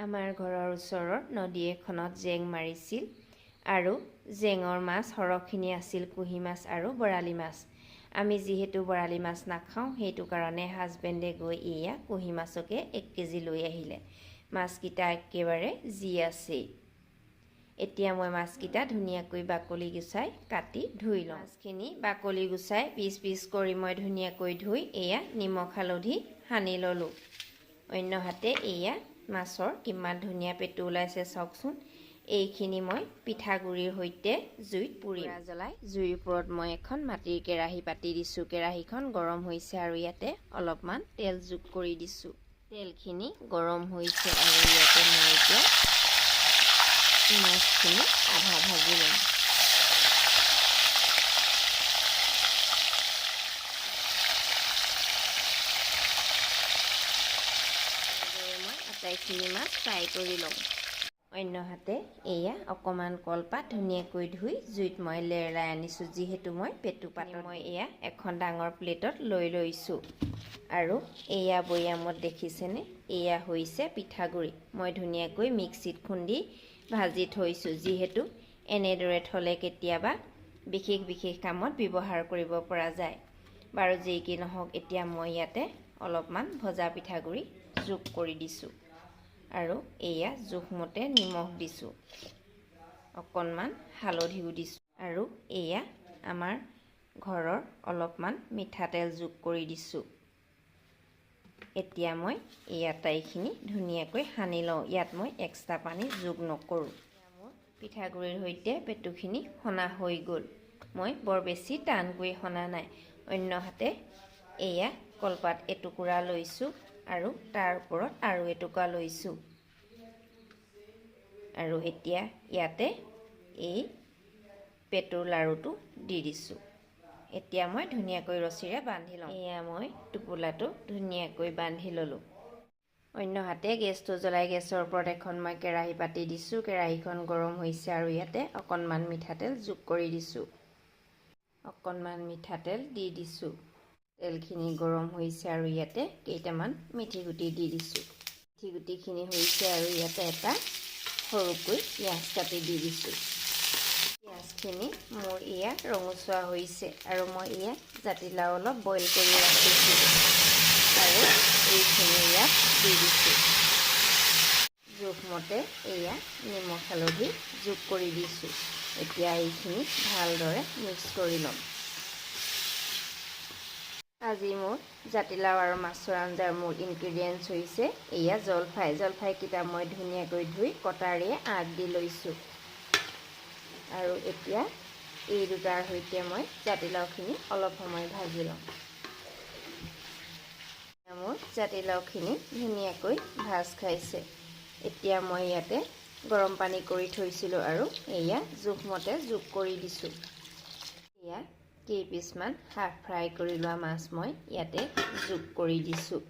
আমাৰ ঘৰৰ ওচৰৰ নদী এখনত জেং মাৰিছিল আৰু জেঙৰ মাছ সৰহখিনি আছিল, কুহি মাছ আৰু বৰালি মাছ। আমি যিহেতু বৰালি মাছ নাখাওঁ, সেইটো কাৰণে হাজবেণ্ডে গৈ এয়া কুহি মাছকে 1 কেজি লৈ আহিলে। মাছকেইটা একেবাৰে যি আছেই। এতিয়া মই মাছকেইটা ধুনীয়াকৈ বাকলি গুচাই কাটি ধুই লওঁ। মাছখিনি বাকলি গুচাই পিচ পিচ কৰি মই ধুনীয়াকৈ ধুই এয়া নিমখ হালধি সানি ল'লোঁ। অন্যহাতে এয়া মাছৰ কিমান ধুনীয়া পেটু ওলাইছে চাওকচোন। এইখিনি মই পিঠাগুড়িৰ সৈতে জুইত পুৰিম। জ্বলাই জুইৰ ওপৰত মই এখন মাটিৰ কেৰাহী পাতি দিছোঁ। কেৰাহীখন গৰম হৈছে আৰু ইয়াতে অলপমান তেল যোগ কৰি দিছোঁ। তেলখিনি গৰম হৈছে আৰু ইয়াতে মই এতিয়া মাছখিনি আধা ভাজি ল'ম। মই আটাইখিনি মাছ ফ্ৰাই কৰি ল'ম। অন্যহাতে এয়া অকণমান কলপাত ধুনীয়াকৈ ধুই জুইত মই লেৰেলাই আনিছোঁ। যিহেতু মই পেটু পাতত মই এয়া এখন ডাঙৰ প্লেটত লৈ লৈছোঁ। আৰু এয়া বৈয়ামত দেখিছেনে, এয়া হৈছে পিঠাগুড়ি। মই ধুনীয়াকৈ মিক্সিত খুন্দি ভাজি থৈছোঁ। যিহেতু এনেদৰে থ'লে কেতিয়াবা বিশেষ বিশেষ কামত ব্যৱহাৰ কৰিব পৰা যায়। বাৰু যি কি নহওক, এতিয়া মই ইয়াতে অলপমান ভজা পিঠাগুড়ি যোগ কৰি দিছোঁ আৰু এয়া জোখমতে নিমখ দিছোঁ, অকণমান হালধিও দিছোঁ আৰু এয়া আমাৰ ঘৰৰ অলপমান মিঠাতেল যোগ কৰি দিছোঁ। এতিয়া মই এই আটাইখিনি ধুনীয়াকৈ সানি লওঁ। ইয়াত মই এক্সট্ৰা পানী যোগ নকৰোঁ। মোৰ পিঠাগুড়িৰ সৈতে পেটুখিনি সনা হৈ গ'ল। মই বৰ বেছি টানকৈ সনা নাই। অন্যহাতে এয়া কলপাত এটুকুৰা লৈছোঁ আৰু তাৰ ওপৰত আৰু এটুকুৰা লৈছোঁ। আৰু এতিয়া ইয়াতে এই পেটুৰ লাড়ুটো দি দিছোঁ। এতিয়া মই ধুনীয়াকৈ ৰছীৰে বান্ধি লওঁ। এয়া মই টোপোলাটো ধুনীয়াকৈ বান্ধি ল'লোঁ। অন্যহাতে গেছটো জ্বলাই গেছৰ ওপৰত এখন মই কেৰাহী পাতি দিছোঁ। কেৰাহীখন গৰম হৈছে আৰু ইয়াতে অকণমান মিঠাতেল যোগ কৰি দিছোঁ। অকণমান মিঠাতেল দি দিছোঁ। তেলখিনি গৰম হৈছে আৰু ইয়াতে কেইটামান মেথি গুটি দি দিছোঁ। মেথি গুটিখিনি হৈছে আৰু ইয়াতে এটা সৰুকৈ পিঁয়াজ কাটি দি দিছোঁ। পিঁয়াজখিনি মোৰ এয়া ৰঙচুৱা হৈছে আৰু মই এয়া জাতিলাও অলপ বইল কৰি ৰাখিছিলোঁ আৰু এইখিনি ইয়াত দি দিছোঁ। জোখমতে এয়া নিমখ হালধি যোগ কৰি দিছোঁ। এতিয়া এইখিনি ভালদৰে মিক্স কৰি ল'ম। আজি মোৰ জাতিলাও আৰু মাছৰ আঞ্জাৰ মোৰ ইনগ্ৰিডিয়েণ্টছ হৈছে এয়া জলফাই। জলফাইকেইটা মই ধুনীয়াকৈ ধুই কটাৰীয়ে আগ দি লৈছোঁ আৰু এতিয়া এই দুটাৰ সৈতে মই জাতিলাওখিনি অলপ সময় ভাজি ল'ম। মোৰ জাতিলাওখিনি ধুনীয়াকৈ ভাজ খাইছে। এতিয়া মই ইয়াতে গৰম পানী কৰি থৈছিলোঁ আৰু এয়া জোখমতে যোগ কৰি দিছোঁ। এয়া কেইপিচমান হাফ ফ্ৰাই কৰি লোৱা মাছ মই ইয়াতে যোগ কৰি দিছোঁ।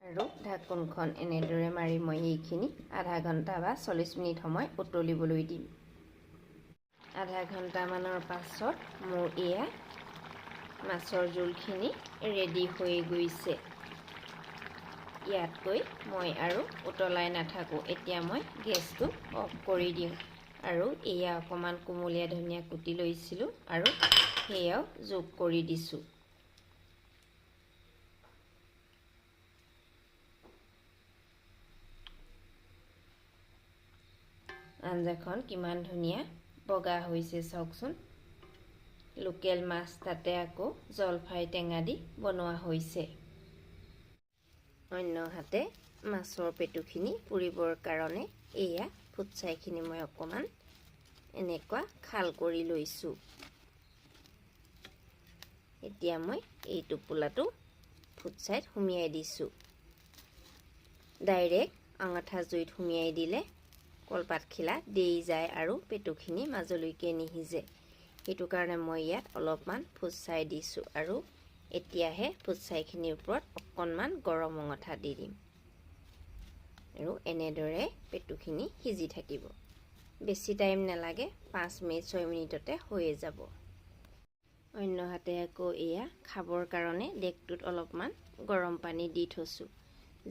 আৰু ঢাকোনখন এনেদৰে মাৰি মই এইখিনি আধা ঘণ্টা বা 40 মিনিট সময় উতলিবলৈ দিম। আধা ঘণ্টামানৰ পাছত মোৰ এয়া মাছৰ জোলখিনি ৰেডি হৈ গৈছে। ইয়াতকৈ মই আৰু উতলাই নাথাকোঁ। এতিয়া মই গেছটো অফ কৰি দিওঁ আৰু এয়া অকণমান কোমলীয়া ধনিয়া কুটি লৈছিলোঁ আৰু সেয়াও যোগ কৰি দিছোঁ। আঞ্জাখন কিমান ধুনীয়া বগা হৈছে চাওকচোন। লোকেল মাছ, তাতে আকৌ জলফাই টেঙা দি বনোৱা হৈছে। অন্যহাতে মাছৰ পেটুখিনি পুৰিবৰ কাৰণে এয়া ফুটছাইখিনি মই অকণমান এনেকুৱা খাল কৰি লৈছোঁ। এতিয়া মই এই টোপোলাটো ফুটছাইত সুমিয়াই দিছোঁ। ডাইৰেক্ট আঙঠা জুইত সুমিয়াই দিলে কলপাতখিলা দেই যায় আৰু পেটুখিনি মাজলৈকে নিসিজে। সেইটো কাৰণে মই ইয়াত অলপমান ফুটছাই দিছোঁ আৰু এতিয়াহে ফুটছাইখিনিৰ ওপৰত অকণমান গৰম অঙঠা দি দিম আৰু এনেদৰে পেটুখিনি সিজি থাকিব। বেছি টাইম নালাগে, 5 মিনিট 6 মিনিটতে হৈয়ে যাব। অন্য হাতে আকৌ এয়া খাবৰ কাৰণে ডেকটোত অলপমান গৰম পানী দি থৈছোঁ,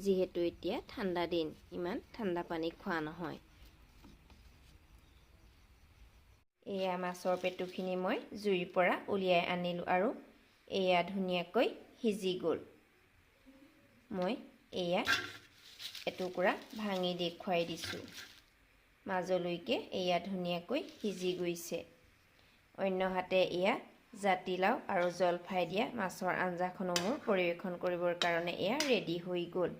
যিহেতু এতিয়া ঠাণ্ডা দিন, ইমান ঠাণ্ডা পানী খোৱা নহয়। এয়া মাছৰ পেটুখিনি মই জুইৰ পৰা উলিয়াই আনিলোঁ আৰু এয়া ধুনীয়াকৈ সিজি গ'ল। মই এয়া এটুকুৰা ভাঙি দেখুৱাই দিছোঁ। মাজলৈকে এয়া ধুনীয়াকৈ সিজি গৈছে। অন্য হাতে এয়া জাতিলাও আৰু জলফাই দিয়া মাছৰ আঞ্জাখনো মোৰ পৰিৱেশন কৰিবৰ কাৰণে এয়া ৰেডি হৈ গ'ল।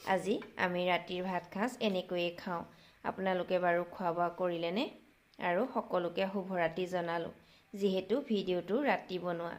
আজি আমি ৰাতিৰ ভাত সাঁজ এনেকৈয়ে খাওঁ। আপোনালোকে বাৰু খোৱা বোৱা কৰিলেনে? আৰু সকলোকে শুভৰাত্ৰি জনালোঁ, যিহেতু ভিডিঅ'টো ৰাতি বনোৱা।